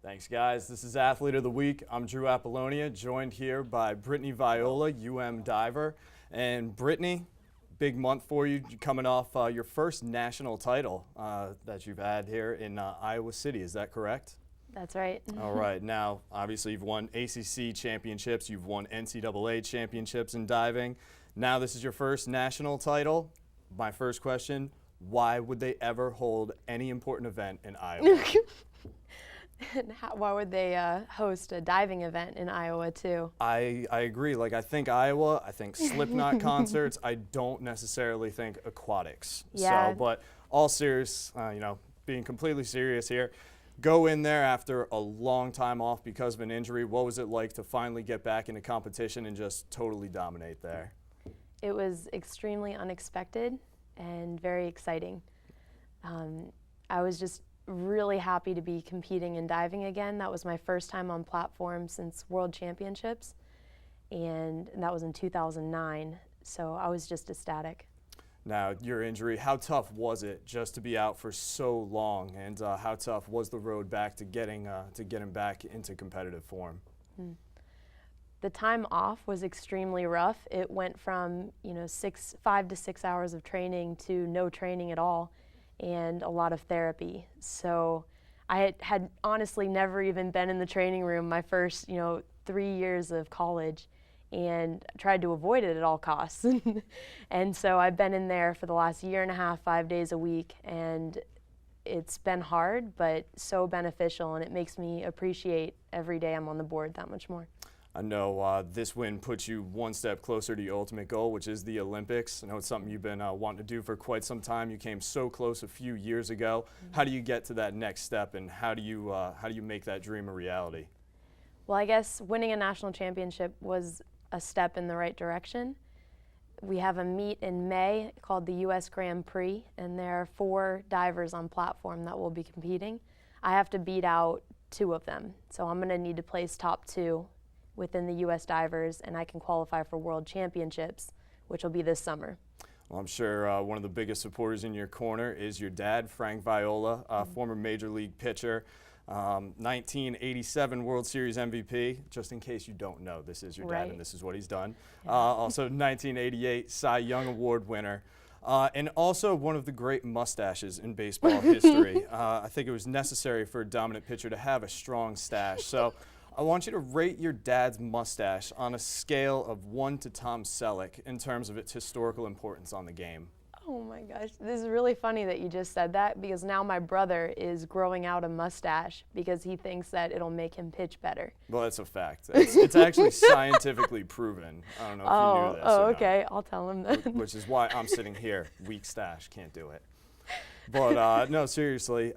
Thanks, guys. This is Athlete of the Week. I'm Drew Appolonia, joined here by Brittany Viola, diver. And Brittany, big month for you, coming off your first national title that you've had here in Iowa City. Is that correct? That's right. All right. Now, obviously, you've won ACC championships. You've won NCAA championships in diving. Now this is your first national title. My first question, why would they ever hold any important event in Iowa? And why would they host a diving event in Iowa, too? I agree. Like, I think Iowa, I think Slipknot concerts. I don't necessarily think aquatics. Yeah. So, but all serious, being completely serious here, go in there after a long time off because of an injury. What was it like to finally get back into competition and just totally dominate there? It was extremely unexpected and very exciting. I was just really happy to be competing in diving again. That was my first time on platform since World Championships, and that was in 2009, so I was just ecstatic. Now, your injury, how tough was it just to be out for so long, and how tough was the road back to getting back into competitive form? The time off was extremely rough. It went from 5 to 6 hours of training to no training at all, and a lot of therapy. So I had honestly never even been in the training room my first 3 years of college, and tried to avoid it at all costs. And so I've been in there for the last year and a half, 5 days a week, and it's been hard but so beneficial, and it makes me appreciate every day I'm on the board that much more. I know this win puts you one step closer to your ultimate goal, which is the Olympics. I know it's something you've been wanting to do for quite some time. You came so close a few years ago. How do you get to that next step, and how do you make that dream a reality? Well, I guess winning a national championship was a step in the right direction. We have a meet in May called the U.S. Grand Prix, and there are 4 divers on platform that will be competing. I have to beat out 2 of them, so I'm going to need to place top 2 within the U.S. divers, and I can qualify for World Championships, which will be this summer. Well, I'm sure one of the biggest supporters in your corner is your dad, Frank Viola, former Major League pitcher, 1987 World Series MVP. Just in case you don't know, this is your dad, and this is what he's done. Yeah. Also 1988 Cy Young Award winner. And also one of the great mustaches in baseball history. I think it was necessary for a dominant pitcher to have a strong stash. So I want you to rate your dad's mustache on a scale of 1 to Tom Selleck in terms of its historical importance on the game. Oh my gosh, this is really funny that you just said that, because now my brother is growing out a mustache because he thinks that it'll make him pitch better. Well, that's a fact. It's actually scientifically proven. I don't know if you knew this. Oh, okay, I'll tell him then. Which is why I'm sitting here. Weak stash, can't do it. But no, seriously.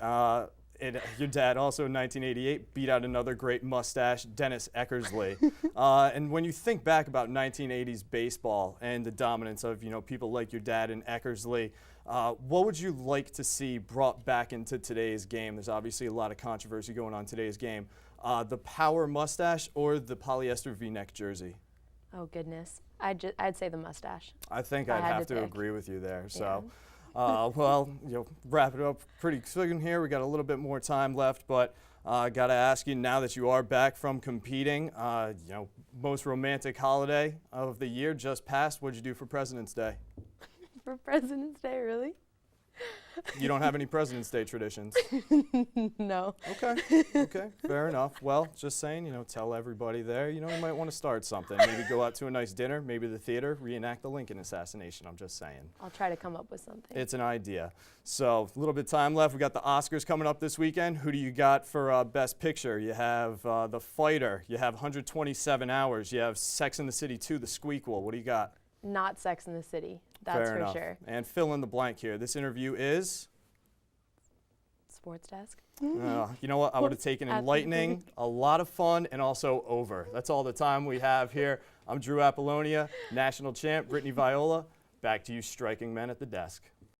Your dad also in 1988 beat out another great mustache, Dennis Eckersley. And when you think back about 1980s baseball and the dominance of people like your dad and Eckersley, what would you like to see brought back into today's game? There's obviously a lot of controversy going on in today's game. The power mustache or the polyester V-neck jersey? Oh goodness, I'd say the mustache. I think I'd have to agree with you there. So. Yeah. Well, wrap it up pretty soon here. We got a little bit more time left, but got to ask you, now that you are back from competing, most romantic holiday of the year just passed. What'd you do for President's Day? For President's Day, really? You don't have any President's Day traditions? No. Okay, fair enough. Well, just saying, tell everybody there, you might want to start something. Maybe go out to a nice dinner, maybe the theater, reenact the Lincoln assassination. I'm just saying. I'll try to come up with something. It's an idea. So a little bit of time left. We got the Oscars coming up this weekend. Who do you got for Best Picture? You have The Fighter. You have 127 Hours. You have Sex and the City 2, The Squeakquel. What do you got? Not Sex and the City. That's Fair enough. sure. And fill in the blank here. This interview is? SportsDesk. You know what? I would have taken enlightening, a lot of fun, and also over. That's all the time we have here. I'm Drew Appolonia, national champ, Brittany Viola. Back to you striking men at the desk.